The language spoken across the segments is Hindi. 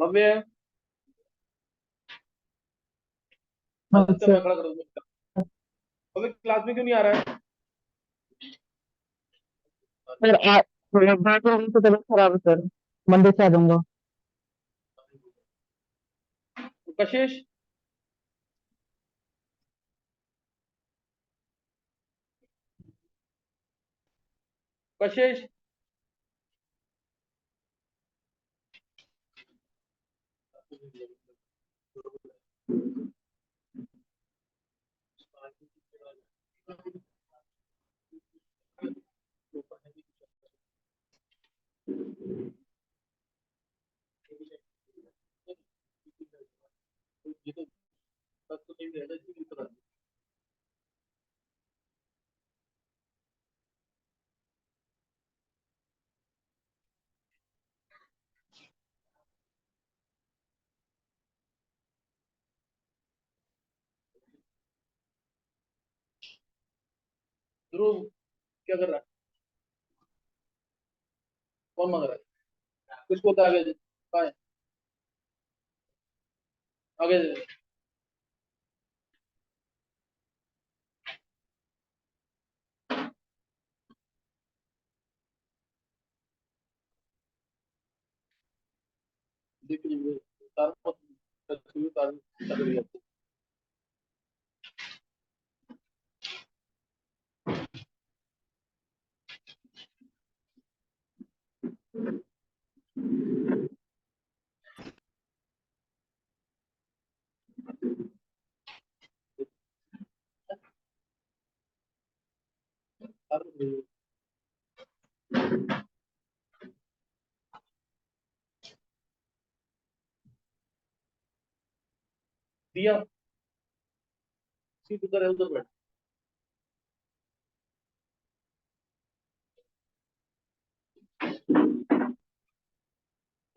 भव्य है। हाँ आदित्य मैं सर। खड़ा कर दूंगा। भव्य क्लास में क्यों नहीं आ रहा है? सर बात होगी तो तबीयत खराब है सर। मंडे से आ जाऊंगा। कशिश, कशिश। ये तो बस तो नहीं रहता इसकी तरह। ध्रुव क्या कर रहा है? कौन मांग रहा है? कुछ बोलता है आगे जी। कहाँ है? आगे जी। देखिए तार मत तार कर रही है। तार कर रही है। दिया सीट उधर है, उधर बैठ।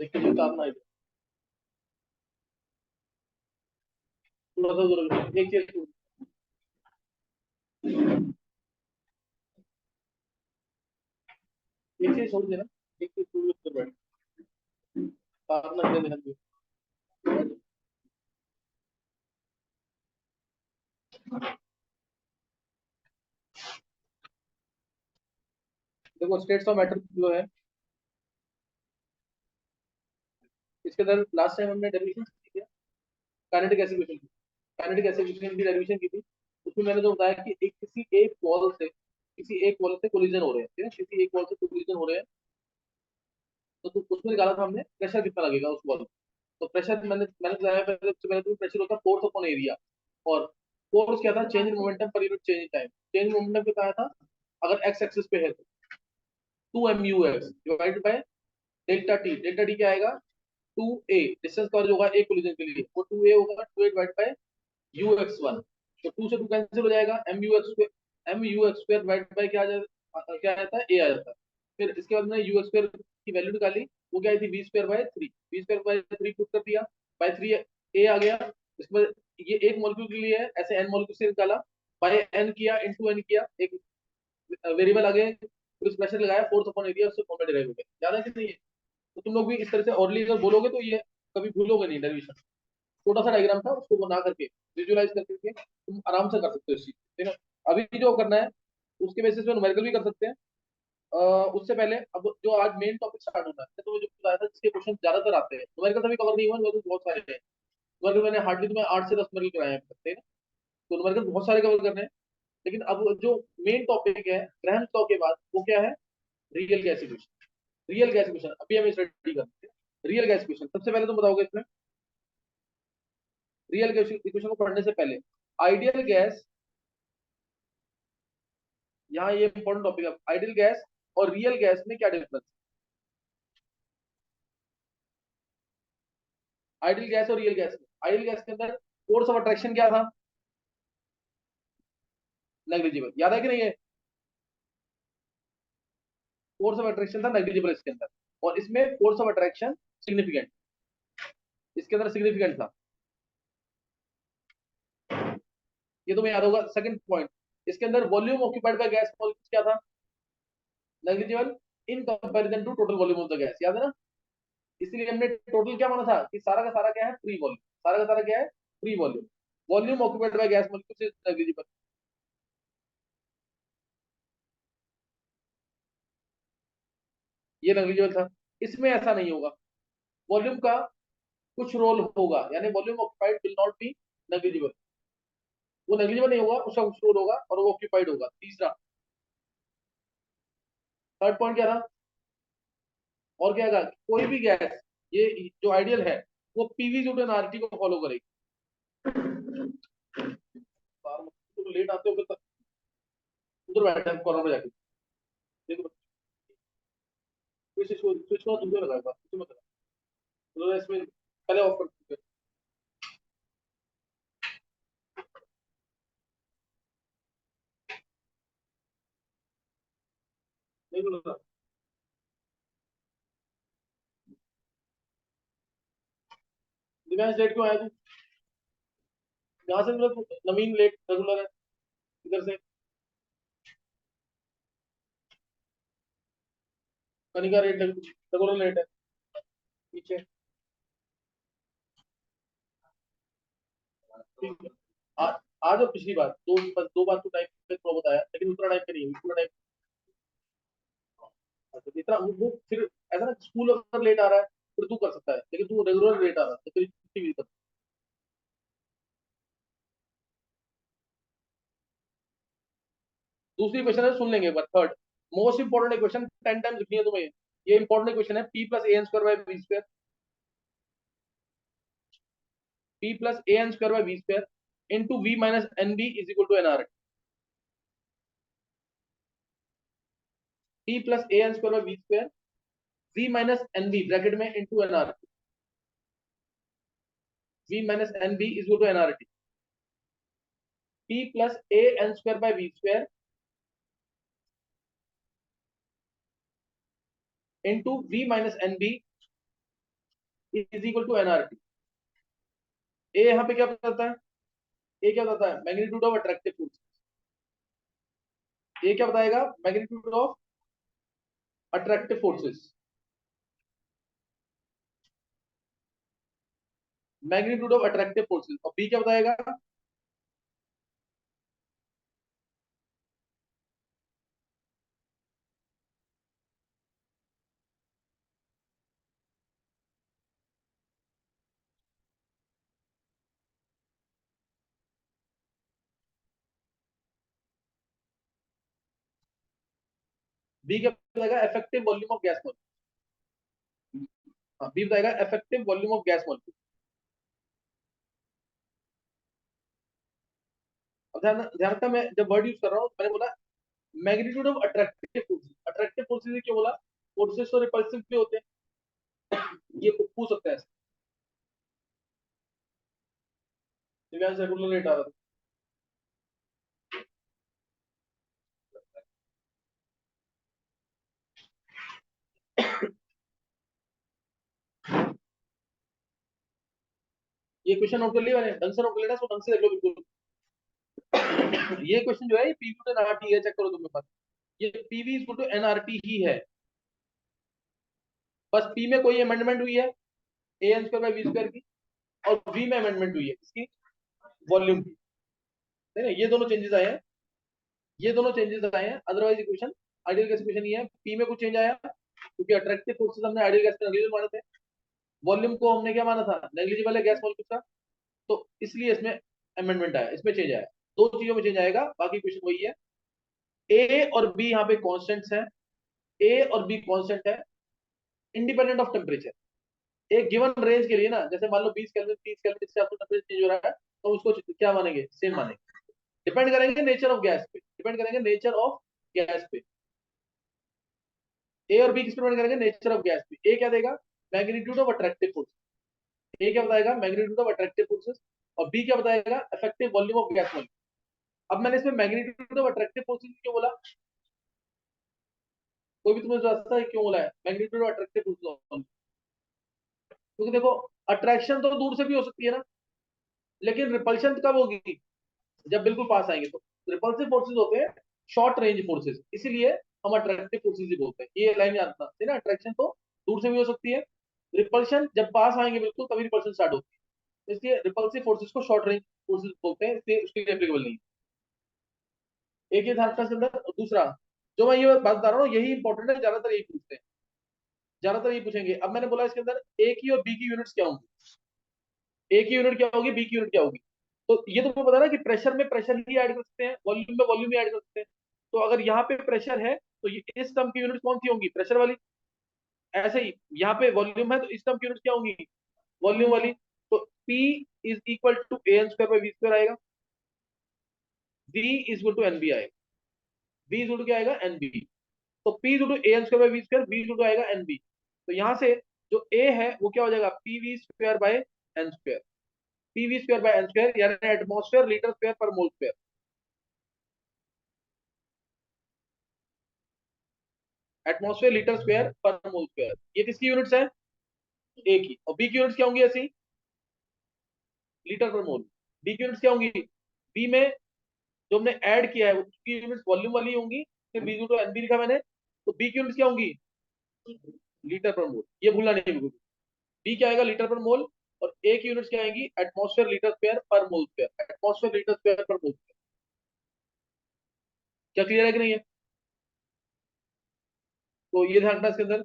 देखिए तार ना इधर। थोड़ा सा उधर एक चीज एक चीज छोड़ देना। एक चीज छोड़ उधर बैठ। तार ना इधर ध्यान दे। देखो स्टेट्स ऑफ मैटर जो है, इसके अंदर लास्ट टाइम हमने डेरिवेशन की थी, काइनेटिक एक्सिक्यूशन की। काइनेटिक एक्सिक्यूशन की डेरिवेशन की थी। उसमें मैंने जो बताया कि एक किसी एक बॉल से कोलिजन हो रहे हैं, ठीक है? किसी एक बॉल से कोलिजन हो रहे हैं, तो उसमें निकाला था हमने प्रेशर कितना लगेगा उस बॉल। तो प्रेशर मैंने बताया पहले, सबसे पहले तो प्रेशर होता है फोर्स अपॉन एरिया। और फोर्स क्या था? Change in momentum per unit change in time. Change in momentum पे कहा था अगर एक्स एक्सिस पे है तो 2 mu x divided by delta T क्या आएगा? 2a डिस्टेंस कवर जो होगा एक कोलिजन के लिए, वो 2a होगा, 2a डिवाइड बाय ux1। तो 2 से 2 कैंसिल हो जाएगा, mu x square divide by क्या आता है? a आ जाता है। फिर इसके बाद मैंने ux स्क्वायर की वैल्यू निकाली। वो क्या आई थी? v स्क्वायर बाय 3 पुट कर दिया, बाय 3 a आ गया। इसके बाद ये एक मॉलिक्यूल के लिए है, ऐसे n मॉलिक्यूल से निकाला, बाय n किया, इनटू n किया, एक वेरिएबल आगे, फिर उस प्रेशर लगाया, फोर्स अपॉन एरिया, उससे फॉर्मूला डिराइव हो गया। याद है कि नहीं है? तो तुम लोग भी इस तरह से ऑर्डरली अगर बोलोगे तो ये कभी भूलोगे नहीं डेरिवेशन। छोटा सा डायग्राम था, उसको बना करके विजुअलाइज करके तुम आराम से कर सकते हो इस चीज, ठीक है? अभी जो करना है उसके बेसिस पे न्यूमेरिकल भी कर सकते हैं। उससे पहले अब जो आज मेन टॉपिक स्टार्ट होना है, तो मुझे बताया था जिसके क्वेश्चन ज्यादातर आते हैं, न्यूमेरिकल अभी कवर नहीं हुआ, न्यूमेरिकल बहुत सारे हैं। न्यूमेरिकल मैंने हार्डली तुम्हें 8 से 10 न्यूमेरिकल कराए हैं अब तक, ठीक है? तो न्यूमेरिकल बहुत सारे कवर करने हैं। लेकिन अब जो मेन टॉपिक है ग्रैहम्स लॉ के बाद, वो क्या है? Real gas equation. Real gas equation अभी हम स्टडी करते हैं। रियल गैस इक्वेशन सबसे पहले तुम बताओगे इसमें, रियल गैस इक्वेशन को पढ़ने से पहले आइडियल गैस, यहाँ ये इंपॉर्टेंट टॉपिक है, आइडियल गैस और रियल गैस में क्या डिफरेंस? आइडियल गैस और रियल गैस में, आइडियल गैस के अंदर फोर्स ऑफ अट्रैक्शन क्या था? नेग्लिजिबल। याद है कि नहीं है? फोर्स ऑफ अट्रैक्शन था नेग्लिजिबल इसके अंदर, और इसमें फोर्स ऑफ अट्रैक्शन सिग्निफिकेंट, इसके अंदर सिग्निफिकेंट था। ये तुम्हें याद होगा। सेकंड पॉइंट, इसके अंदर volume occupied by gas molecules क्या था? Negligible in comparison to total volume of the gas. याद है ना? इसलिए हमने टोटल क्या माना था कि सारा का सारा क्या है, फ्री वॉल्यूम। सारा का सारा क्या है, free volume. Volume occupied by gas molecule is negligible. ये नेग्लिजिबल था। इसमें ऐसा नहीं होगा, वॉल्यूम का कुछ रोल होगा, यानी volume occupied will not be negligible. वो नेग्लिजिबल नहीं होगा, उसका कुछ रोल होगा और वो ऑक्यूपाइड होगा। तीसरा, थर्ड पॉइंट क्या था, और क्या था, कोई भी गैस, ये जो आइडियल है, वो पीवी न्यूटन आरटी को फॉलो करेगी। तो लेट आते हो फिर उधर बैठे कॉर्नर में जाके देखो, स्विच स्विच को तुमने लगाया था, तुमने लगाया तो इसमें पहले ऑफ कर दीजिए। नहीं तो लगा, दिव्यांश लेट क्यों आया तू? यहाँ से मतलब नवीन लेट रेगुलर है इधर से, कनिका रेट रेगुलर लेट है पीछे। ठीक है, आ आ जाओ। पिछली बार दो बार तो टाइप पे थोड़ा बताया, लेकिन उतना टाइप पे नहीं, पूरा टाइप। इतना वो फिर ऐसा ना, स्कूल अगर लेट आ रहा है फिर तू कर सकता है, लेकिन तू रेगुलर लेट आ रहा है तो फिर छुट्टी भी कर। दूसरी क्वेश्चन है, सुन लेंगे एक बार। Third most important question, 10 times लिखनी है तुम्हें। ये इंपॉर्टेंट क्वेश्चन है, P plus a n square by b square, P plus a n square by b square into we minus n b is equal to n R. P plus a n square by b square, V minus n b bracket में into n R. V minus n b is equal to n R T. P plus a n square by b square into we minus n b is equal to n R T. A यहाँ पे क्या बताता है, ए क्या बताता है, magnitude of attractive force. A क्या बताएगा, magnitude of attractive forces. Magnitude of attractive forces. और बी क्या बताएगा, बी क्या बताएगा, effective volume of gas molecule. हाँ, बी बताएगा effective volume of gas molecule. अब ध्यान ध्यान रखना, मैं जब वर्ड यूज कर रहा हूँ, मैंने बोला magnitude of attractive forces. Attractive forces क्यों बोला, फोर्सेस तो रिपल्सिव भी होते हैं। ये पूछ सकते हैं। दिव्यांश रेगुलर रेट आ रहा था। ये क्वेश्चन नोट कर लिया मैंने, ढंग से नोट कर लेना, इसको ढंग से देख लो बिल्कुल। ये क्वेश्चन जो है, पीवी टू एनआरटी है, चेक करो तुम्हें पास। ये पीवी इज टू एनआरटी ही है, बस पी में कोई अमेंडमेंट हुई है a n square by b square की, और वी में अमेंडमेंट हुई है इसकी, वॉल्यूम की। नहीं नहीं, ये दोनों चेंजेस आए हैं, ये दोनों चेंजेस आए हैं। Otherwise equation, ideal gas equation ये है, पी में कुछ चेंज आया क्योंकि अट्रैक्टिव फोर्सेस हमने आइडियल गैस में नेग्लिजिबल माने थे, वॉल्यूम को हमने क्या माना था, नेग्लिजिबल है गैस मॉलिक्यूल का, तो इसलिए इसमें अमेंडमेंट आया, इसमें चेंज आया। दो चीजों में चेंज आएगा, बाकी क्वेश्चन वही है। ए और बी यहाँ पे कॉन्स्टेंट्स हैं, ए और बी कॉन्स्टेंट है, इंडिपेंडेंट ऑफ टेम्परेचर। एक गिवन रेंज के लिए ना, जैसे मान लो 20 केल्विन 30 केल्विन से आपको टेम्परेचर चेंज हो रहा है, तो उसको क्या मानेंगे, सेम मानेंगे। डिपेंड करेंगे नेचर ऑफ गैस पे, डिपेंड करेंगे नेचर ऑफ गैस पे। ए और बी किस पे डिपेंड करेंगे, नेचर ऑफ गैस पे। ए क्या देगा, magnitude of attractive force. A क्या बताएगा, मैग्नीट्यूड ऑफ अट्रैक्टिव फोर्सेस। और बी क्या बताएगा, effective volume of gas molecule. अब मैंने इसमें मैग्नीट्यूड ऑफ अट्रैक्टिव फोर्सेस क्यों बोला, कोई भी तुम्हें रास्ता है क्यों बोला है मैग्नीट्यूड ऑफ अट्रैक्टिव फोर्सेस, क्योंकि देखो अट्रैक्शन तो दूर से भी हो सकती है ना, लेकिन रिपल्शन कब होगी, जब बिल्कुल पास आएंगे। तो रिपल्सिव फोर्सेस होते हैं शॉर्ट रेंज फोर्सेस, इसीलिए हम अट्रैक्टिव फोर्सेस ही बोलते हैं। ये लाइन याद रखना है ना, अट्रैक्शन तो दूर से भी हो सकती है, रिपल्शन जब पास आएंगे बिल्कुल तभी रिपल्शन स्टार्ट होती है, इसलिए रिपल्सिव फोर्सेस को शॉर्ट रेंज फोर्सेस बोलते हैं, इसलिए उसके लिए एप्लीकेबल नहीं है। एक ये था इसके अंदर। और दूसरा जो मैं ये बात बता रहा हूँ यही इंपॉर्टेंट है, ज्यादातर यही पूछते हैं, ज्यादातर यही पूछेंगे। अब मैंने बोला इसके अंदर ए की और बी की यूनिट्स क्या होंगी, ए की यूनिट क्या होगी, बी की यूनिट क्या होगी। तो ये तो तुम्हें पता ना कि प्रेशर में प्रेशर ही ऐड कर सकते हैं, वॉल्यूम में वॉल्यूम ही ऐड कर सकते हैं। तो अगर यहाँ पे प्रेशर है तो ये इस टर्म की यूनिट कौन सी होंगी, प्रेशर वाली। ऐसे ही यहाँ पे वॉल्यूम है तो इस टर्म की यूनिट क्या होंगी, वॉल्यूम वाली। तो P is equal to a n square by we square आएगा, V is equal to n b आएगा, V इज इक्वल टू क्या आएगा, एन बी। तो P is equal to a n square by we square, V is equal to आएगा एन बी। तो यहाँ से जो A है वो क्या हो जाएगा, p v square by n square, p v square by n square, यानी atmosphere litre square per mole square. Atmosphere litre square per mole square, ये किसकी यूनिट्स है, ए की। और बी की यूनिट्स क्या होंगी ऐसी, लीटर पर मोल। बी की यूनिट्स क्या होंगी, बी में जो हमने ऐड किया है उसकी यूनिट्स वॉल्यूम वाली होंगी, फिर बी टू एनबी लिखा मैंने। तो बी की यूनिट्स क्या होंगी, लीटर पर मोल, ये भूलना नहीं बिल्कुल। बी क्या आएगा, लीटर पर मोल। और ए की यूनिट्स क्या आएंगी, atmosphere litre square per mole square, atmosphere litre square per mole square. क्या क्लियर है कि नहीं है। तो ये ध्यान रखना इसके अंदर।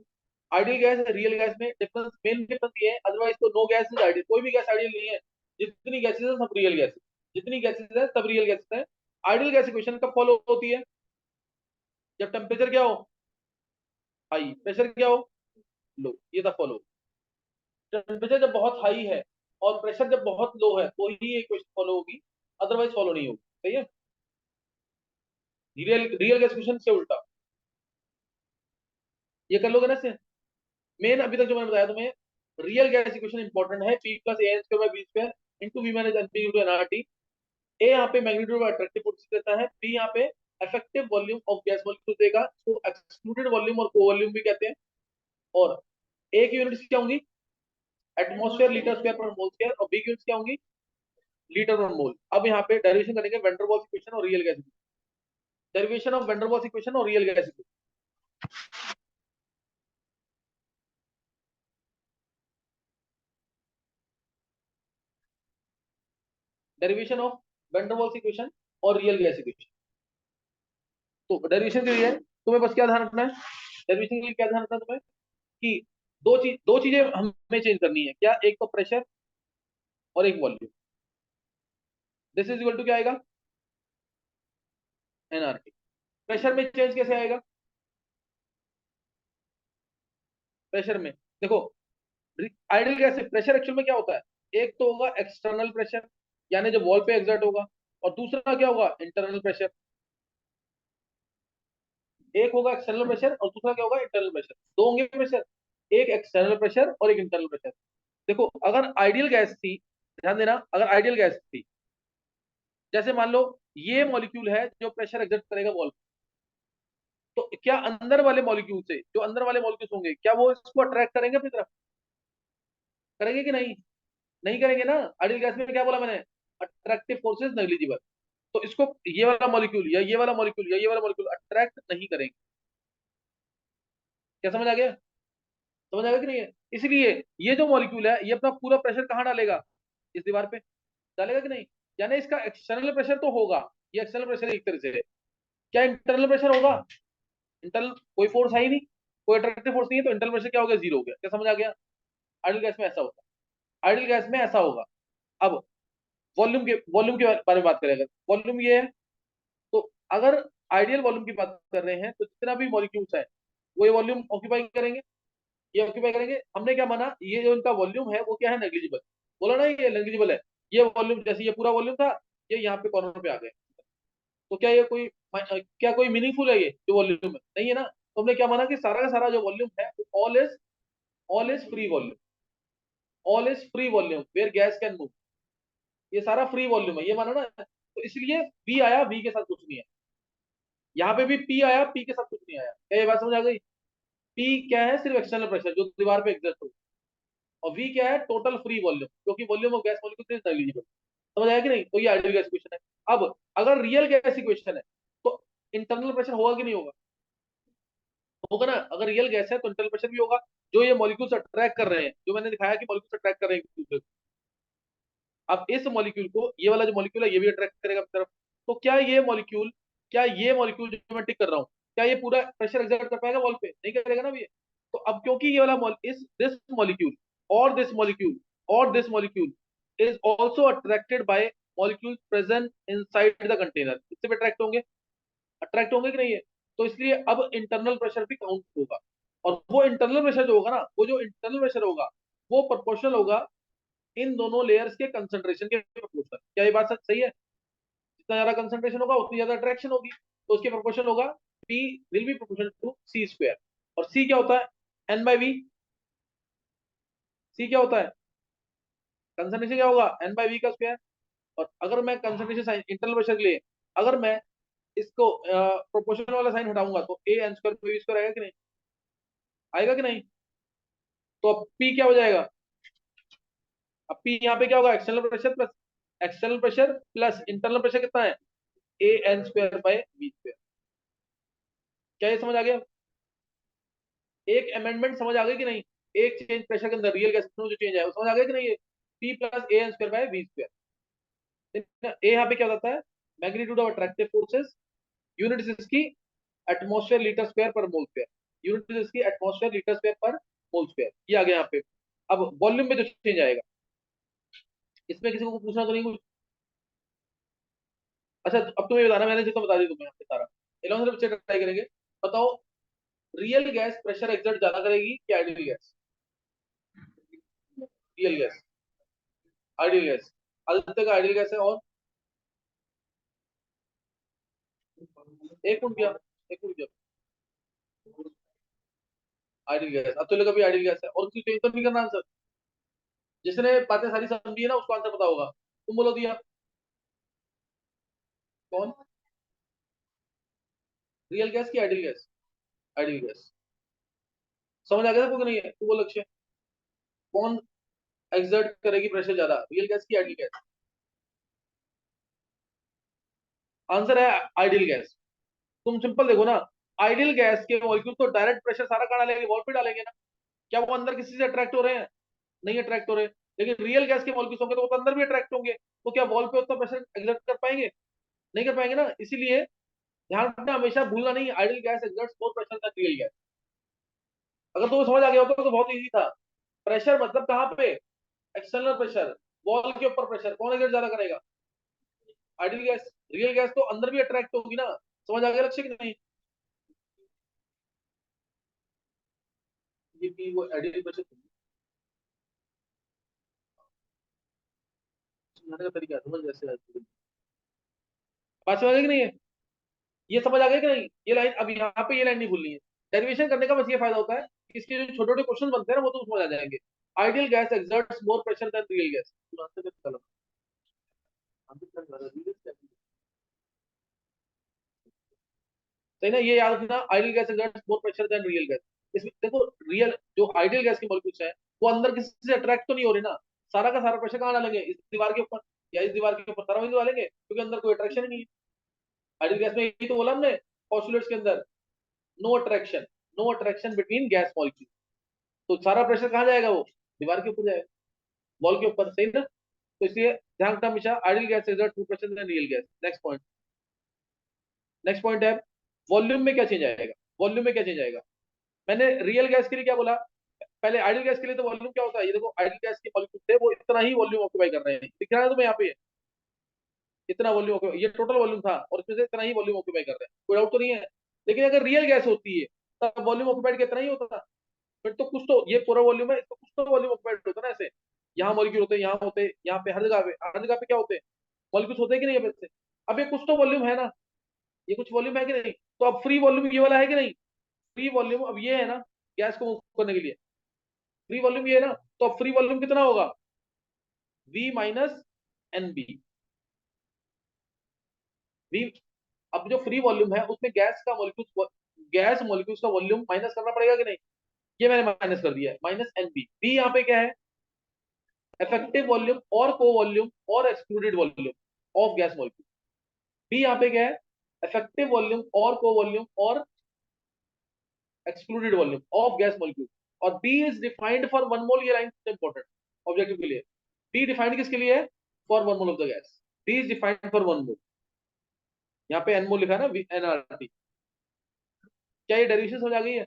आइडियल गैस रियल गैस में डिफरेंस, मेन डिफरेंस ये है, अदरवाइज तो नो गैस इज आइडियल, कोई भी गैस आइडियल नहीं है। जितनी गैसेज है सब रियल गैस, जितनी गैसेज है सब रियल गैसेज है। आइडियल गैस इक्वेशन कब फॉलो होती है, जब टेम्परेचर क्या हो, हाई, प्रेशर क्या हो, लो, ये तब फॉलो। टेम्परेचर जब बहुत हाई है और प्रेशर जब बहुत लो है तो ही ये क्वेश्चन फॉलो होगी, अदरवाइज फॉलो नहीं होगी। सही है, रियल रियल गैस क्वेश्चन से उल्टा। ये कर लोगे ना इससे। मेन अभी तक जो मैंने बताया तुम्हें, रियल गैस इक्वेशन इंपॉर्टेंट है, P plus a n square by b square into we minus n P into n R T. A यहाँ पे मैग्नीट्यूड ऑफ अट्रैक्टिव फोर्स देता है, बी यहाँ पे effective volume of gas molecule देगा, तो एक्सक्लूडेड वॉल्यूम और को वॉल्यूम भी कहते हैं। और ए की यूनिट्स क्या होंगी, atmosphere litre square per mole square, और बी की यूनिट्स क्या होंगी, लीटर पर मोल। अब यहाँ पे डेरिवेशन करेंगे वैन डर वाल्स इक्वेशन और real gas equation, derivation of van der Waals equation और real gas equation. Derivation of van der Waals equation और रियल गैस इक्वेशन। तो डेरिवेशन के लिए तुम्हें बस क्या ध्यान रखना है, डेरिवेशन के लिए क्या ध्यान रखना है तुम्हें, कि दो चीजें हमें चेंज करनी है क्या, एक तो प्रेशर और एक volume. This is equal to क्या आएगा, एनआरटी। प्रेशर में चेंज कैसे आएगा, प्रेशर में देखो, आइडियल गैस से प्रेशर एक्चुअल में क्या होता है, एक तो होगा एक्सटर्नल प्रेशर, यानी जो वॉल पे एग्जर्ट होगा, और दूसरा क्या होगा, इंटरनल प्रेशर। एक होगा एक्सटर्नल प्रेशर और दूसरा क्या होगा, इंटरनल प्रेशर। दो होंगे प्रेशर, एक एक्सटर्नल प्रेशर और एक इंटरनल प्रेशर। देखो अगर आइडियल गैस थी, ध्यान देना, अगर आइडियल गैस थी, जैसे मान लो ये मॉलिक्यूल है जो प्रेशर एग्जर्ट करेगा वॉल, तो क्या अंदर वाले मॉलिक्यूल से, जो अंदर वाले मॉलिक्यूल्स होंगे, क्या वो इसको अट्रैक्ट करेंगे अपनी तरफ, करेंगे कि नहीं, नहीं करेंगे ना। आइडियल गैस में क्या बोला मैंने, अट्रैक्टिव फोर्सेस नेग्लिजिबल। तो इसको ये वाला मॉलिक्यूल या ये वाला मॉलिक्यूल या ये वाला मॉलिक्यूल अट्रैक्ट नहीं करेंगे। क्या समझ आ गया, समझ आ गया कि नहीं है। इसलिए ये जो मॉलिक्यूल है ये अपना पूरा प्रेशर कहाँ डालेगा, इस दीवार पे डालेगा कि नहीं। यानी इसका एक्सटर्नल प्रेशर तो होगा, ये एक्सटर्नल प्रेशर एक तरह से है। क्या इंटरनल प्रेशर होगा, इंटरनल कोई फोर्स है ही नहीं, कोई अट्रैक्टिव फोर्स नहीं है, तो इंटरनल प्रेशर क्या हो गया, जीरो हो गया। क्या समझ आ गया। आइडियल गैस में ऐसा होता है, आइडियल गैस में ऐसा होगा। अब वॉल्यूम के बारे में बात करें, वॉल्यूम ये है, तो अगर आइडियल वॉल्यूम की बात कर रहे हैं तो जितना भी मॉलिक्यूल्स है वो ये वॉल्यूम ऑक्यूपाई करेंगे, ये ऑक्यूपाई करेंगे। हमने क्या माना, ये जो इनका वॉल्यूम है वो क्या है, नेग्लिजिबल। बोला ना ये नेग्लिजिबल है, ये वॉल्यूम जैसे ये पूरा वॉल्यूम था, ये यहाँ पे कॉर्नर पे आ गए। तो क्या ये कोई, क्या कोई मीनिंगफुल है ये जो वॉल्यूम है, नहीं है ना। तो हमने क्या माना कि सारा का सारा जो वॉल्यूम है all is free volume, all is free volume where gas can move. ये सारा फ्री वॉल्यूम है, ये माना ना। तो इसलिए वी आया, वी के साथ कुछ नहीं है। यहाँ पे भी पी आया, पी के साथ कुछ नहीं आया। क्या ये बात समझ आ गई। पी क्या है, सिर्फ एक्सटर्नल प्रेशर जो दीवार पे एग्जर्ट हो, और वी क्या है, टोटल फ्री वॉल्यूम, क्योंकि volume of gas molecule is negligible. समझ आया कि नहीं। तो ये आइडियल गैस इक्वेशन है। अब अगर रियल गैस इक्वेशन है तो इंटरनल प्रेशर होगा कि नहीं होगा, होगा ना, अगर रियल गैस है तो इंटरनल प्रेशर भी होगा। जो ये मॉलिक्यूल्स अट्रैक्ट कर रहे हैं, जो मैंने दिखाया कि मॉलिक्यूल्स अट्रैक्ट कर रहे हैं एक दूसरे को, अब इस मॉलिक्यूल को, ये वाला जो मॉलिक्यूल है ये भी अट्रैक्ट करेगा अपनी तरफ। तो क्या ये मॉलिक्यूल जो मैं टिक कर रहा हूँ, क्या ये पूरा प्रेशर एक्सर्ट कर पाएगा वॉल पे? नहीं करेगा ना ये। तो अब क्योंकि ये वाला इस दिस मॉलिक्यूल और दिस मॉलिक्यूल और this molecule is also attracted by molecule present inside the container, इससे भी अट्रैक्ट होंगे कि नहीं है? तो इसलिए अब इंटरनल प्रेशर भी काउंट होगा। और वो इंटरनल प्रेशर जो होगा ना, वो जो इंटरनल प्रेशर होगा वो प्रोपोर्शनल होगा इन दोनों लेयर्स के कंसंट्रेशन के प्रोपोर्शनल। क्या ये बात सही है? जितना ज्यादा कंसंट्रेशन होगा उतनी ज्यादा अट्रैक्शन होगी, तो उसके प्रोपोर्शनल होगा P will be proportional to C square. और C क्या होता है? N by V। C क्या होता है? कंसंट्रेशन क्या होगा? N बाई V का स्क्वायर। और अगर मैं कंसंट्रेशन साइन इंटरनल प्रेशर के लिए, अगर मैं इसको प्रोपोर्शनल वाला साइन हटाऊंगा तो ए एन स्क्वायर बी स्क्वायर आएगा कि नहीं? आएगा कि नहीं? तो अब P क्या हो जाएगा? अब P यहाँ पे क्या होगा? External pressure plus internal pressure कितना है? A n square by b square. क्या ये समझ आ गया? एक अमेंडमेंट समझ आ गई कि नहीं? एक चेंज प्रेशर के अंदर रियल गैस में जो चेंज है वो समझ आ गया कि नहीं? ये P plus a n square by b square. A यहाँ पे क्या होता है? Magnitude of attractive forces, unit इसकी atmosphere litre square per mole square, unit इसकी atmosphere litre square per mole square, ये आ गया यहाँ पे। अब वॉल्यूम में जो चेंज आएगा, इसमें किसी को पूछना तो नहीं कुछ? अच्छा अब तुम्हें बताना, मैंने जितना बता दी तुम्हें यहाँ पे सारा। एलोन से बच्चे ट्राई करेंगे। बताओ, रियल गैस प्रेशर एक्सर्ट ज्यादा करेगी कि ideal gas? Real gas, ideal gas. Aditya का आइडियल गैस है, और एक मिनट क्या, एक मिनट क्या, आइडियल गैस। अतुल्य का भी आइडियल गैस है, और उसकी चेंज तो नहीं करना आंसर। जिसने बातें सारी समझी है ना उसको आंसर पता होगा। तुम बोलो दिया। कौन? रियल गैस की आइडियल गैस? Ideal gas. समझ आ गया था कि नहीं है? तू बोल लक्ष्य, कौन एक्सर्ट करेगी प्रेशर ज्यादा, रियल गैस की आइडियल गैस? आंसर है आइडियल गैस। तुम सिंपल देखो ना, आइडियल गैस के मॉलिक्यूल तो डायरेक्ट प्रेशर सारा कहाँ डालेंगे? वॉल पे डालेंगे ना। क्या वो अंदर किसी से अट्रैक्ट हो रहे हैं? नहीं अट्रैक्ट हो रहे। लेकिन रियल गैस के मॉलिक्यूल्स होंगे तो वो तो अंदर भी अट्रैक्ट होंगे, तो क्या वॉल पे उतना प्रेशर एक्सर्ट कर पाएंगे? नहीं कर पाएंगे ना। इसीलिए ध्यान रखना, हमेशा भूलना नहीं, ideal gas exerts more pressure than real gas. अगर तुम्हें समझ आ गया होता तो बहुत इजी था। प्रेशर मतलब कहाँ पे? एक्सटर्नल प्रेशर, वॉल के ऊपर प्रेशर कौन एक्सर्ट ज्यादा करेगा? Ideal gas. रियल गैस तो अंदर भी अट्रैक्ट होगी ना। समझ आ गया लक्ष्य कि नहीं? ये भी वो आइडियल प्रेशर समझाने का तरीका है, समझ जैसे बात समझ आ गई कि नहीं है? ये समझ आ गया कि नहीं? ये लाइन, अब यहाँ पे ये लाइन नहीं भूलनी है। डेरिवेशन करने का बस ये फायदा होता है कि इसके जो छोटे छोटे क्वेश्चन बनते हैं ना वो तो समझ आ जाएंगे। Ideal gas exerts more pressure than real gas. सही ना? ये याद रखना, ideal gas exerts more pressure than real gas. इसमें देखो, रियल जो आइडियल गैस के मॉलिक्यूल्स हैं वो अंदर किसी से अट्रैक्ट तो नहीं हो रहे ना। सारा का सारा प्रेशर कहाँ डालेंगे? इस दीवार के ऊपर या इस दीवार के ऊपर, सारा वहीं तो डालेंगे क्योंकि अंदर कोई अट्रैक्शन ही नहीं है। आइडियल गैस में यही तो बोला हमने पॉस्टुलेट्स के अंदर, no attraction between gas molecule. तो सारा प्रेशर कहाँ जाएगा? वो दीवार के ऊपर जाएगा, वॉल के ऊपर। सही ना? तो इसलिए ध्यान रखना हमेशा, ideal gas exert more pressure than real gas. Next point है, वॉल्यूम में क्या चेंज आएगा? वॉल्यूम में क्या चेंज आएगा? मैंने रियल गैस के लिए क्या बोला? पहले आइडियल गैस के लिए तो वॉल्यूम क्या होता है? ये देखो, आइडियल गैस के मॉलिक्यूल थे वो इतना ही वॉल्यूम ऑक्यूपाई कर रहे हैं, दिख रहा है तुम्हें यहाँ पे? इतना वॉल्यूम, ये टोटल वॉल्यूम था और इसमें से इतना ही वॉल्यूम ऑक्यूपाई कर रहे हैं, कोई डाउट तो नहीं है? लेकिन अगर रियल गैस होती है तब वॉल्यूम ऑक्यूपाइड कितना ही होता था। फिर तो कुछ तो, ये पूरा वॉल्यूम है, इसको कुछ तो वॉल्यूम ऑक्यूपाइड होता है ना। ऐसे यहाँ मॉलिक्यूल होते हैं, यहाँ होते हैं, यहाँ पे हर जगह पे क्या होते हैं? मॉलिक्यूल्स होते हैं कि नहीं? अब इससे अब ये कुछ तो वॉल्यूम है ना, ये कुछ वॉल्यूम है कि नहीं? तो अब फ्री वॉल्यूम ये वाला है कि नहीं? फ्री वॉल्यूम अब ये है ना, गैस को मूव करने के लिए फ्री वॉल्यूम ये है ना। तो अब फ्री वॉल्यूम कितना होगा? V minus n b. V, अब जो फ्री वॉल्यूम है उसमें गैस मॉलिक्यूल्स का वॉल्यूम माइनस करना पड़ेगा कि नहीं? ये मैंने माइनस कर दिया है, माइनस एन बी। बी यहाँ पे क्या है? इफेक्टिव वॉल्यूम और को वॉल्यूम और excluded volume of gas molecule. B यहाँ पे क्या है? इफेक्टिव वॉल्यूम और को वॉल्यूम और excluded volume of gas molecule, और बी इज डिफाइंड फॉर 1 मोल, ये लाइन इंपॉर्टेंट ऑब्जेक्टिव के लिए। बी डिफाइंड किसके लिए है? For 1 mole of the gas. B is defined for 1 mole, यहाँ पे एन मोल लिखा है ना, एनआरटी। क्या ये डेरिवेशन समझ आ गई है?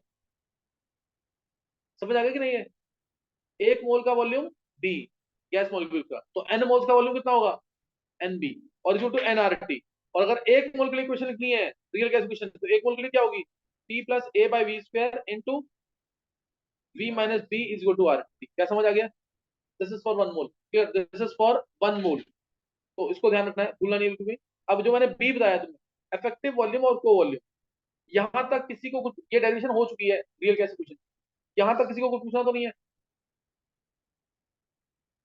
समझ आ गई कि नहीं है? 1 मोल का वॉल्यूम बी गैस मॉलिक्यूल का, तो एन मोल्स का वॉल्यूम कितना होगा? एन बी, और इक्वल टू एनआरटी। और अगर 1 मोल के लिए इक्वेशन लिखनी है रियल गैस इक्वेशन, तो 1 मोल के लिए क्या होगी? T plus a by we square into we minus b is equal to R T. क्या समझ आ गया? This is for 1 mole, this is for 1 mole. तो इसको ध्यान रखना है, भूलना नहीं बिल्कुल भी। अब जो मैंने बी बताया तुम्हें, इफेक्टिव वॉल्यूम और को वॉल्यूम, यहां तक किसी को कुछ, ये डेरिवेशन हो चुकी है रियल गैस इक्वेशन, यहां तक किसी को कुछ पूछना तो नहीं है?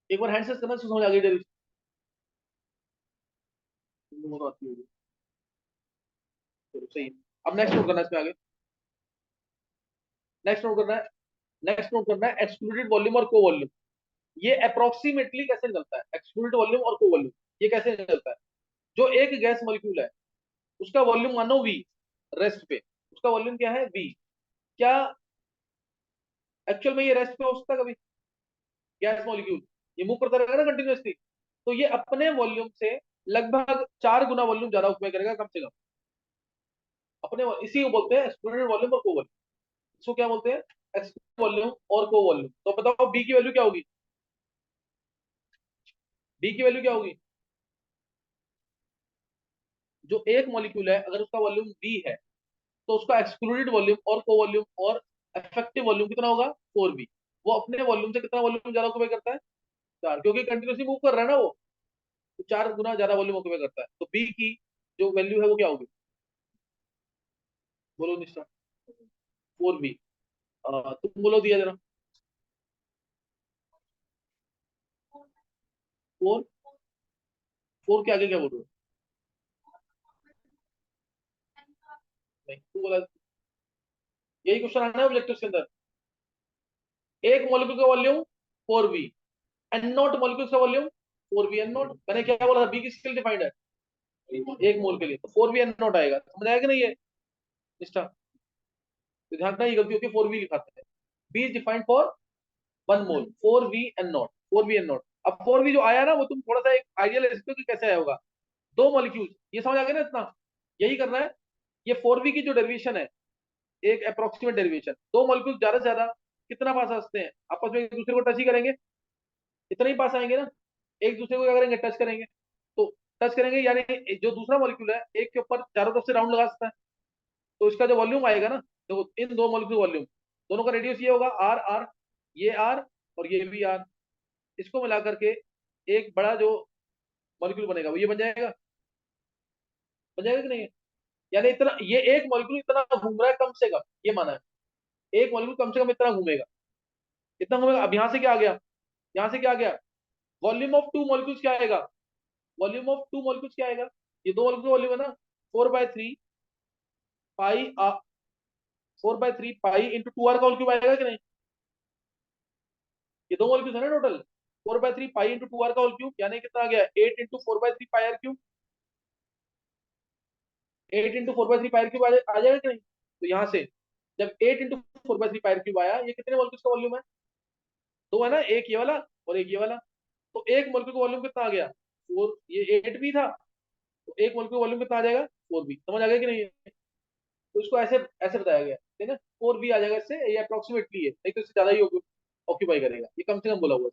एक बार हैंड से करना, समझ आ गई डेरिवेशन? सही है। अब नेक्स्ट नोट करना है इसमें आगे, नेक्स्ट नोट करना है, नेक्स्ट नोट करना है एक्सक्लूडेड वॉल्यूम और को वॉल्यूम। ये अप्रोक्सीमेटली कैसे निकलता है, एक्सक्लूडेड वॉल्यूम और को वॉल्यूम, ये कैसे निकलता है? जो एक गैस मॉलिक्यूल है, उसका वॉल्यूम मानो वी, रेस्ट पे उसका वॉल्यूम क्या है? वी। क्या एक्चुअल में ये रेस्ट पे हो सकता है कभी? गैस मॉलिक्यूल ये मूव करता रहेगा ना कंटिन्यूअसली, तो ये अपने वॉल्यूम से लगभग 4 गुना वॉल्यूम ज्यादा ऑक्यूपाई करेगा कम से कम अपने, इसी को बोलते हैं एक्सक्लूडेड वॉल्यूम और को वॉल्यूम। इसको क्या बोलते हैं? एक्सक्लूडेड वॉल्यूम और को वॉल्यूम। तो बताओ बी की वैल्यू क्या होगी? बी की वैल्यू क्या होगी? जो एक मॉलिक्यूल है अगर उसका वॉल्यूम बी है, तो उसका एक्सक्लूडेड वॉल्यूम और को वॉल्यूम और इफेक्टिव वॉल्यूम कितना होगा? 4 बी। वो अपने वॉल्यूम से कितना वॉल्यूम ज्यादा ऑक्यूपाई करता है? 4, क्योंकि कंटिन्यूसली मूव कर रहा है ना वो, तो 4 गुना ज्यादा वॉल्यूम ऑक्यूपाई करता है। तो बी की जो वैल्यू है वो क्या होगी? बोलो निश्चय। 4 बी। तुम बोलो दिया जरा। 4, 4 के आगे क्या बोल रहे हो? नहीं, तू बोला। यही क्वेश्चन आना है ऑब्जेक्टिव के अंदर। एक मॉलिक्यूल का volume 4 b, n naught molecule का वॉल्यूम 4 बी एन नॉट। मैंने क्या बोला था? बी की स्केल डिफाइंड है 1 मोल के लिए, तो 4 बी एन नॉट आएगा। समझ आएगा नहीं है निष्ठा? तो ध्यान रखना, ये गलती होती है, 4 बी लिखाते हैं। B is defined for 1 mole, 4 b n naught, 4 b n naught. अब 4 बी जो आया ना, वो तुम थोड़ा सा एक आइडिया ले सकते हो कि कैसे आया होगा। 2 मॉलिक्यूल, ये समझ आ गया ना इतना? यही करना है। ये 4 बी की जो डेरिवेशन है, एक अप्रोक्सीमेट डेरिवेशन, 2 मॉलिक्यूल ज्यादा से ज्यादा कितना पास आ सकते हैं आपस में? एक दूसरे को टच ही करेंगे, इतना ही पास आएंगे ना। एक दूसरे को क्या करेंगे? टच करेंगे। तो टच करेंगे यानी जो दूसरा मॉलिक्यूल है एक के ऊपर चारों तरफ से राउंड लगा सकता है, तो इसका जो वॉल्यूम आएगा ना, तो इन 2 मॉलिक्यूल वॉल्यूम, दोनों का रेडियस ये होगा आर आर, ये आर और ये भी आर, इसको मिला करके एक बड़ा जो मॉलिक्यूल बनेगा वो ये बन जाएगा। बन जाएगा कि नहीं? यानी इतना, ये एक मॉलिक्यूल इतना घूम रहा है कम से कम, ये माना है। एक मॉलिक्यूल कम से कम इतना घूमेगा, इतना घूमेगा। अब यहाँ से क्या आ गया? यहाँ से क्या आ गया? वॉल्यूम ऑफ 2 मॉलिक्यूल्स क्या आएगा? वॉल्यूम ऑफ 2 मॉलिक्यूल्स क्या आएगा? ये 2 मॉलिक्यूल वॉल्यूम है ना, 4/3 पाई, 4/3 पाई इंटू 2 आर का होल क्यूब आएगा कि नहीं? ये 2 मॉलिक्यूल्स है ना टोटल। 4/3 पाई इंटू 2 आर का होल क्यूब, यानी कितना आ गया? 8 into 4/3 pi r cube. 8 into 4/3 pi r cube आ जाएगा कि नहीं? तो यहाँ से जब 8 इंटू 4/3 पाई आर क्यूब आया, ये कितने मॉलिक्यूल्स का वॉल्यूम है? 2 है ना, एक ये वाला और एक ये वाला। तो एक मॉलिक्यूल का वॉल्यूम कितना आ गया? 4, ये 8 भी था, तो एक मॉलिक्यूल का वॉल्यूम कितना आ जाएगा? 4 भी। समझ आ गया कि नहीं? तो इसको ऐसे ऐसे बताया गया, ठीक है? 4 भी आ जाएगा इससे, ये अप्रोक्सीमेटली है, नहीं तो इससे ज्यादा ही ऑक्यूपाई करेगा, ये कम से कम बोला हुआ है।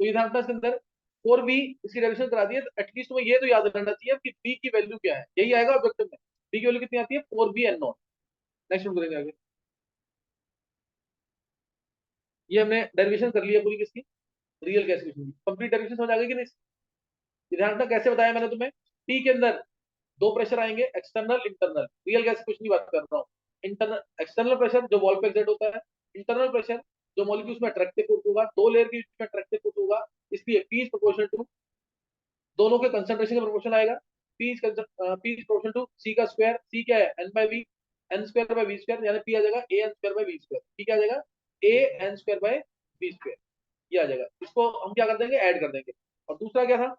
तो ये ध्यान रखना इसके अंदर। 4 बी इसकी डेरिवेशन करा दी है, तो एटलीस्ट तुम्हें ये तो याद रहना चाहिए कि बी की वैल्यू क्या है, यही आएगा ऑब्जेक्टिव में। बी की वैल्यू कितनी आती है? 4 बी एन नॉट। नेक्स्ट हम करेंगे आगे। ये हमने डेरिवेशन कर लिया पूरी किसकी? रियल गैस की। कंप्लीट डेरिवेशन समझ आ गई कि नहीं? ये ध्यान रखना कैसे बताया मैंने तुम्हें। टी के अंदर 2 प्रेशर आएंगे, एक्सटर्नल इंटरनल। रियल गैस कुछ नहीं बात कर रहा हूँ। इंटरनल, एक्सटर्नल प्रेशर जो वॉल पे एक्सर्ट होता है, इंटरनल प्रेशर जो मॉलिक्यूल्स में अट्रैक्टिव फोर्स होगा, 2 लेयर के बीच में अट्रैक्टिव फोर्स होगा, इसलिए पी इज प्रोपोर्शनल टू, दोनों के कंसंट्रेशन का प्रोपोर्शन आएगा। P is proportional to C का स्क्वायर। सी क्या है? N by V, n square by we square, यानी पी आ जाएगा a n square by we square. P क्या आ जाएगा? A n square by we square, ये आ जाएगा। इसको हम क्या कर देंगे? ऐड कर देंगे। और दूसरा क्या था?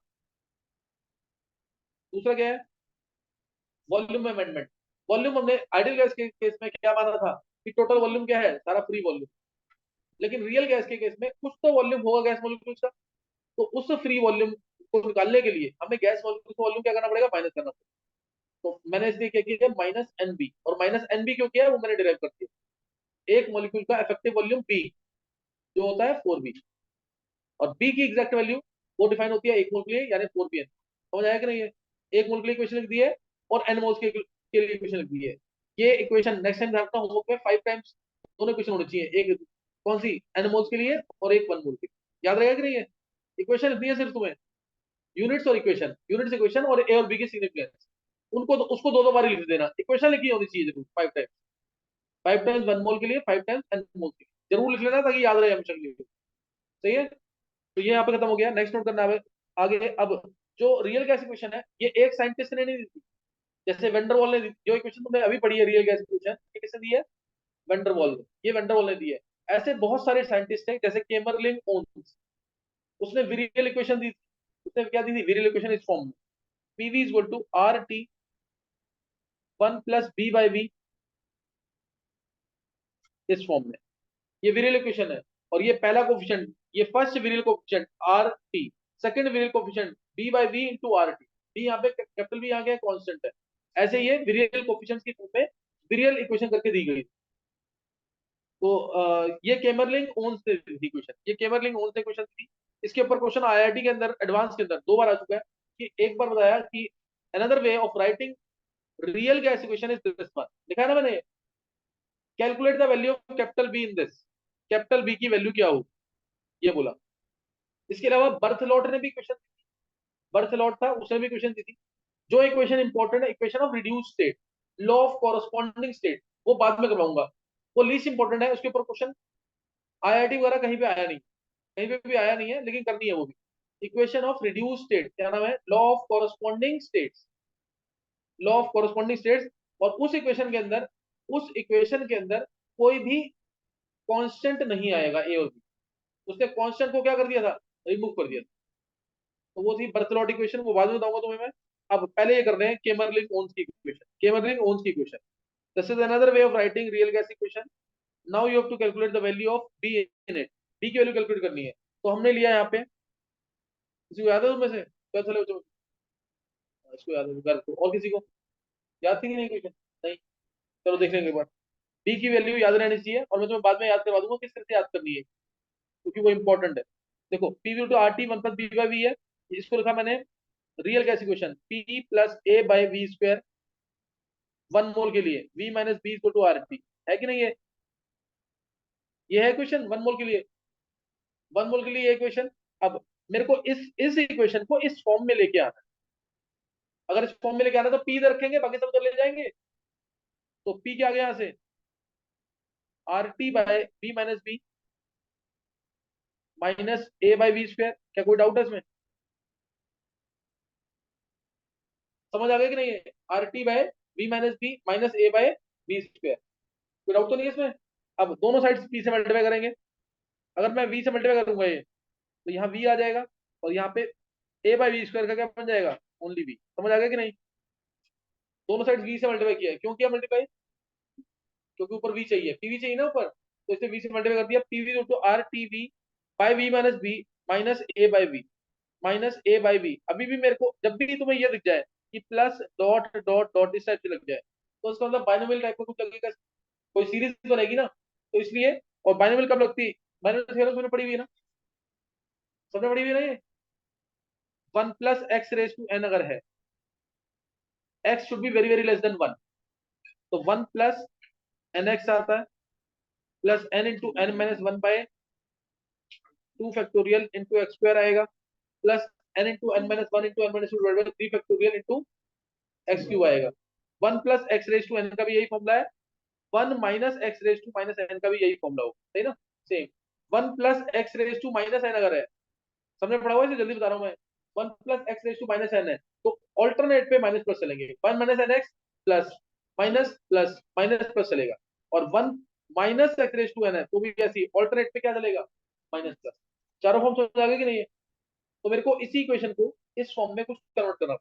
दूसरा क्या है? Volume amendment. वॉल्यूम हमने आइडियल गैस के केस में क्या माना था? कि टोटल वॉल्यूम क्या है, सारा फ्री वॉल्यूम। लेकिन रियल गैस के केस में कुछ तो वॉल्यूम होगा गैस मॉलिक्यूल्स का, तो उस फ्री वॉल्यूम को निकालने के लिए हमें गैस मॉलिक्यूल्स का वॉल्यूम क्या करना पड़ेगा, माइनस करना पड़ेगा। तो मैंने इसलिए क्या किया, माइनस एन बी, और माइनस एन बी क्यों किया है वो मैंने डिराइव कर दिया। एक मॉलिक्यूल का इफेक्टिव वॉल्यूम बी जो होता है 4b, और बी की एग्जैक्ट वैल्यू वो डिफाइन होती है एक मोल के लिए, यानी 4bn। समझ आया कि नहीं है? एक मोल के लिए इक्वेशन लिख दी है और एन मोल्स के लिए इक्वेशन लिख दी है। ये इक्वेशन नेक्स्ट टाइम रखता हूँ होमवर्क में 5 टाइम्स दोनों इक्वेशन होनी चाहिए, एक कौन सी, एन मोल्स के लिए और एक 1 मोल के लिए। याद रहेगा कि नहीं है? इक्वेशन लिखनी है सिर्फ तुम्हें, यूनिट्स और इक्वेशन, यूनिट्स इक्वेशन और ए और बी की सिग्निफिकेंस, उनको उसको दो दो बार लिख देना। इक्वेशन लिखी होनी चाहिए जरूर 5 टाइम्स, 5 टाइम्स 1 मोल के लिए, 5 टाइम्स एन मोल के लिए, जरूर लिख लेना ताकि याद रहे हमेशा के लिए। सही है? तो ये यहाँ पे खत्म हो गया। नेक्स्ट नोट करना है आगे। अब जो रियल गैस इक्वेशन है ये एक साइंटिस्ट ने नहीं दी थी। जैसे वेंडरवॉल ने जो इक्वेशन तुमने अभी पढ़ी है रियल गैस इक्वेशन, ये किसने दी है, वेंडरवॉल ने, ये वेंडरवॉल ने दी है। ऐसे बहुत सारे साइंटिस्ट हैं जैसे केमरलिन ओन्स, उसने विरियल इक्वेशन दी थी। उसने क्या दी थी, विरियल इक्वेशन इस फॉर्म में, PV is equal to R T 1 + b/v, इस फॉर्म में। ये विरियल इक्वेशन है, और ये पहला कोफिशिएंट, ये first virial coefficient R T, second virial coefficient b/v into R T, b यहाँ पे कैपिटल बी यहाँ पे कांस्टेंट है। ऐसे ये विरियल कोफिशिएंट्स की फॉर्म में विरियल इक्वेशन करके दी गई। तो ये केमरलिंग ओन्स ने दी इक्वेशन, ये केमरलिंग ओन्स ने इक्वेशन दी। इसके ऊपर क्वेश्चन आईआईटी के अंदर एडवांस के अंदर 2 बार आ चुका है, कि एक बार बताया कि another way of writing real gas equation is this one, लिखा है ना मैंने, calculate the value of capital b in this, capital b की वैल्यू क्या हो, ये बोला। इसके अलावा बर्थलॉट ने भी क्वेश्चन, बर्थलॉट था उसने भी क्वेश्चन दी थी। जो इक्वेशन इंपॉर्टेंट है, equation of reduce state, law of corresponding state, वो बाद में करवाऊंगा, वो लीस्ट इंपॉर्टेंट है। उसके ऊपर क्वेश्चन आईआईटी वगैरह कहीं पे आया नहीं, कहीं पे भी आया नहीं है, लेकिन करनी है वो भी। इक्वेशन ऑफ रिड्यूस स्टेट क्या नाम है, law of corresponding states, law of corresponding states. और उस इक्वेशन के अंदर, उस इक्वेशन के अंदर कोई भी कांस्टेंट नहीं आएगा ए और बी, उसने कांस्टेंट को क्या कर दिया था, रिमूव कर दिया था। तो वो थी बर्थलॉट इक्वेशन, वो बाद में बताऊंगा तुम्हें मैं। अब पहले ये कर रहे हैं केमरलिन ओन्स की इक्वेशन, केमरलिन ओन्स की equation. This is another way of writing real gas equation. Now you have to calculate the value of b in it, b की वैल्यू कैलकुलेट करनी है। तो हमने लिया यहाँ पे, किसी को याद है तुम्हें से, क्या चले बच्चों, इसको याद है, को और किसी को याद थी कि नहीं इक्वेशन, नहीं, चलो देख लेंगे एक बार। बी की वैल्यू याद रहनी चाहिए, और मैं तुम्हें बाद में याद करवा दूंगा किस तरह से याद करनी है, क्योंकि वो इंपॉर्टेंट है। देखो P to R T 1 + b/v है, इसको लिखा मैंने real gas equation, P plus a/v², 1 mole के लिए, v minus b equal to R T, है कि नहीं है? ये है क्वेश्चन 1 मोल के लिए, 1 मोल के लिए ये इक्वेशन। अब मेरे को इस इक्वेशन को इस फॉर्म में लेके आना है। अगर इस फॉर्म में लेके आना है तो पी इधर रखेंगे, बाकी सब उधर ले जाएंगे। तो पी क्या आ गया यहाँ से, R T by b minus b minus a/v²। क्या कोई डाउट है इसमें? समझ आ गया कि नहीं है? R T by b minus b minus a/v², कोई डाउट तो नहीं है इसमें? अब दोनों साइड पी से मल्टीप्लाई करेंगे। अगर मैं वी से मल्टीप्लाई करूंगा ये, तो यहाँ वी आ जाएगा, और यहाँ पे a/v² का क्या बन जाएगा, ओनली वी। समझ आ गया कि नहीं? दोनों साइड वी से मल्टीप्लाई किया है, क्यों किया मल्टीप्लाई, क्योंकि ऊपर वी चाहिए, पीवी चाहिए ना ऊपर, तो इसे वी से मल्टीप्लाई कर दिया, PV to R T v by v minus b minus a by v, minus a by v. अभी भी मेरे को जब भी तुम्हें ये दिख जाए कि प्लस डॉट डॉट डॉट इस टाइप से लग जाए, तो इसका मतलब बाइनोमियल टाइप का कुछ लगेगा, कोई सीरीज बनेगी ना, तो इसलिए। और बाइनोमियल कब लगती है, बाइनोमियल थ्योरम में पड़ी हुई है ना, सबने पड़ी हुई है ना ये, 1 + x⁻n अगर है, x should be very very less than 1, तो 1 + nx आता है, plus n into n minus 1/2 factorial into x² आएगा, plus n into n minus 1 into n minus 2/3 factorial into x³ आएगा। 1 + x⁻n का भी यही फॉर्मूला है, 1 - x⁻n का भी यही फॉर्मूला होगा, सही ना, सेम। 1 + x⁻n अगर है, सबने पढ़ा हुआ है, इसे जल्दी बता रहा हूँ मैं। 1 + x⁻n है, तो ऑल्टरनेट पे माइनस प्लस चलेंगे, 1 - nx plus minus plus minus plus चलेगा, और 1 - x⁻n है, तो भी ऐसी ऑल्टरनेट पे क्या चलेगा, माइनस प्लस। चारों फॉर्म समझ आ गए कि नहीं है? तो मेरे को इसी इक्वेशन को इस फॉर्म में कुछ कन्वर्ट करना,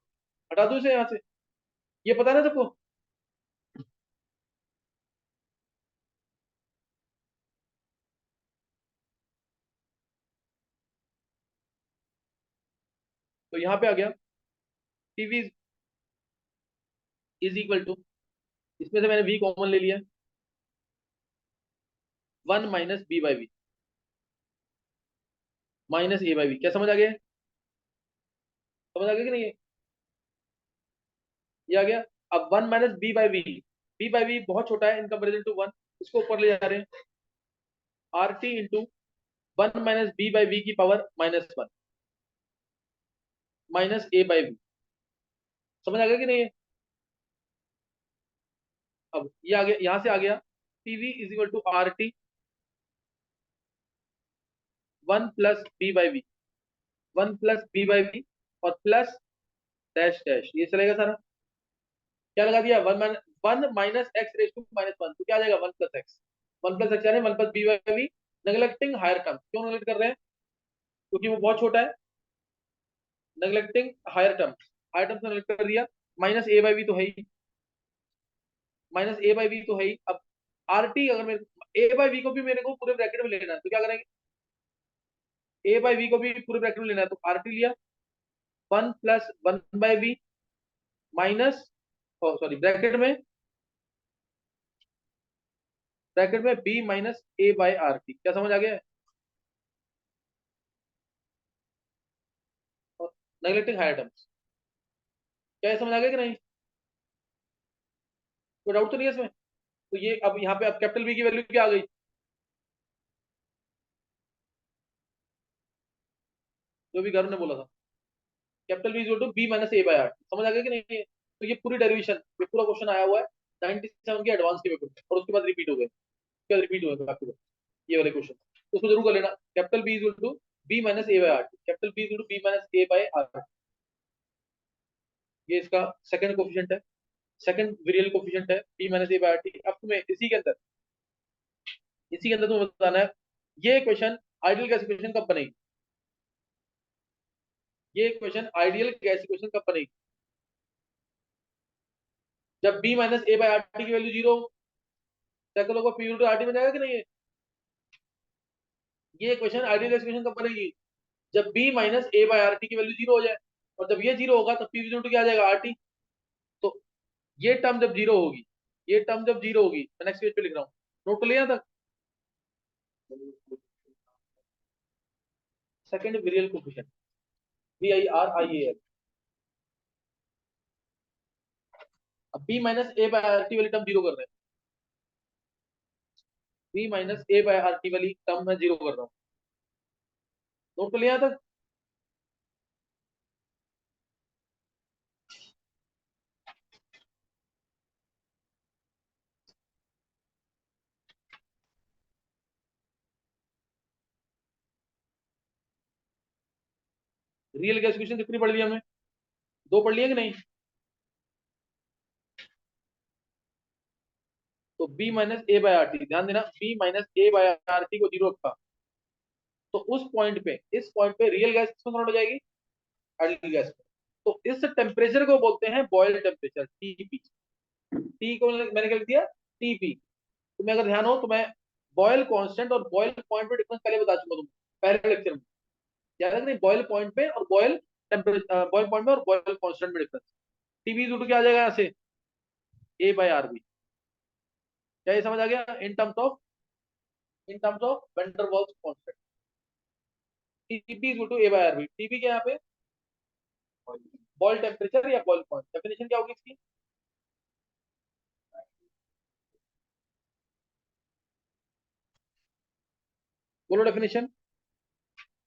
हटा दो इसे यहाँ से, ये पता है ना सबको? तो यहाँ पे आ गया टीवी इज इक्वल टू, इसमें से मैंने वी कॉमन ले लिया, 1 - b/v माइनस a/v। क्या समझ आ गया? समझ आ गया कि नहीं? ये आ गया। अब 1 - b/v, b/v बहुत छोटा है इन कंपेरिजन टू 1, इसको ऊपर ले जा रहे हैं, RT इंटू 1 - b/v की पावर -1 माइनस a/v। समझ आ गया कि नहीं? अब ये आ गया, यहां से आ गया TV is equal to RT 1 + b/v, 1 + b/v और प्लस डैश डैश, ये चलेगा सारा। क्या लगा दिया? 1 - x⁻⁻1, तो क्या आ जाएगा? 1 + x, 1 + x यानी 1 + b/v। नेग्लेक्टिंग हायर टर्म, क्यों नेग्लेक्ट कर रहे हैं? क्योंकि वो बहुत छोटा है। नेग्लेक्टिंग हायर टर्म से नेग्लेक्ट कर दिया। -a/v तो है ही, -a/v तो है ही। अब RT अगर मेरे a/v को भी मेरे को पूरे ब्रैकेट में लेना है, तो क्या करेंगे? a/v को भी पूरे ब्रैकेट में लेना है, तो RT लिया, 1 + 1/v माइनस, सॉरी, ब्रैकेट में b - a/RT। क्या समझ आ गया है? और नेग्लेक्टिंग हायर टर्म्स, क्या ये समझ आ गया कि नहीं? कोई डाउट तो नहीं है इसमें? तो ये अब यहाँ पे अब कैपिटल बी की वैल्यू क्या आ गई? जो भी घर ने बोला था, capital b equal to b - a/r। समझ आ गया कि नहीं? तो ये पूरी डेरिवेशन, ये पूरा क्वेश्चन आया हुआ है 97 के एडवांस के पेपर में, और उसके बाद रिपीट हो गए, क्या रिपीट हुए आपके पास ये वाले क्वेश्चन, तो उसको जरूर कर लेना। Capital b equal to b - a/r, capital b equal to b - a/r, ये इसका सेकंड कोफिशिएंट है, सेकंड वेरिएबल कोफिशिएंट है b - a/r। अब तुम्हें इसी के अंदर तुम्हें बताना है ये क्वेश्चन आइडियल गैस इक्वेशन कब बनेगी, ये क्वेश्चन आइडियल गैस इक्वेशन कब बनेगी? जब b - a/rt की वैल्यू 0 हो। क्या करोगे? p * rt बन जाएगा कि नहीं है? ये क्वेश्चन आइडियल गैस इक्वेशन कब बनेगी? जब b - a/rt की वैल्यू 0 हो जाए, और जब ये 0 होगा तब p = क्या आ जाएगा? RT। तो ये टर्म जब 0 होगी, ये टर्म जब 0 होगी, मैं नेक्स्ट पेज पे लिख रहा हूँ, नोट कर लिया तक। Second variable coefficient VIRIAL। अब b - a/rt वाली टर्म 0 कर रहे हैं, b - a/rt वाली टर्म मैं 0 कर रहा हूँ, नोट कर लिया तक। रियल गैस इक्वेशन कितनी पढ़ ली हमने? 2 पढ़ लिए कि नहीं? तो b - a/rt, ध्यान देना, b - a/rt को 0 रखा, तो उस पॉइंट पे, इस पॉइंट पे रियल गैस किसमें कन्वर्ट हो जाएगी? आइडियल गैस में। तो इस टेम्परेचर को बोलते हैं बॉयल टेम्परेचर, टीपी। टी को मैंने क्या लिख दिया? टीपी। तुम्हें अगर ध्यान हो तो मैं बॉयल कांस्टेंट और बॉयल पॉइंट पे डिफरेंस पहले बता चुका हूं पहले लेक्चर में, याद है कि नहीं? बॉयल पॉइंट पे और बॉयल टेम्परेचर, बॉयल पॉइंट पे और बॉयल कांस्टेंट में डिफरेंस। टीबी इक्वल टू क्या आ जाएगा यहाँ से? a/rb। क्या ये समझ आ गया? In terms of van der Waals constant, TB equal to a/rb। TB के यहाँ पे बॉयल टेम्परेचर या बॉयल पॉइंट, डेफिनेशन क्या होगी इसकी? बोलो डेफिनेशन,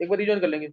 एक बार रिजॉइन कर लेंगे।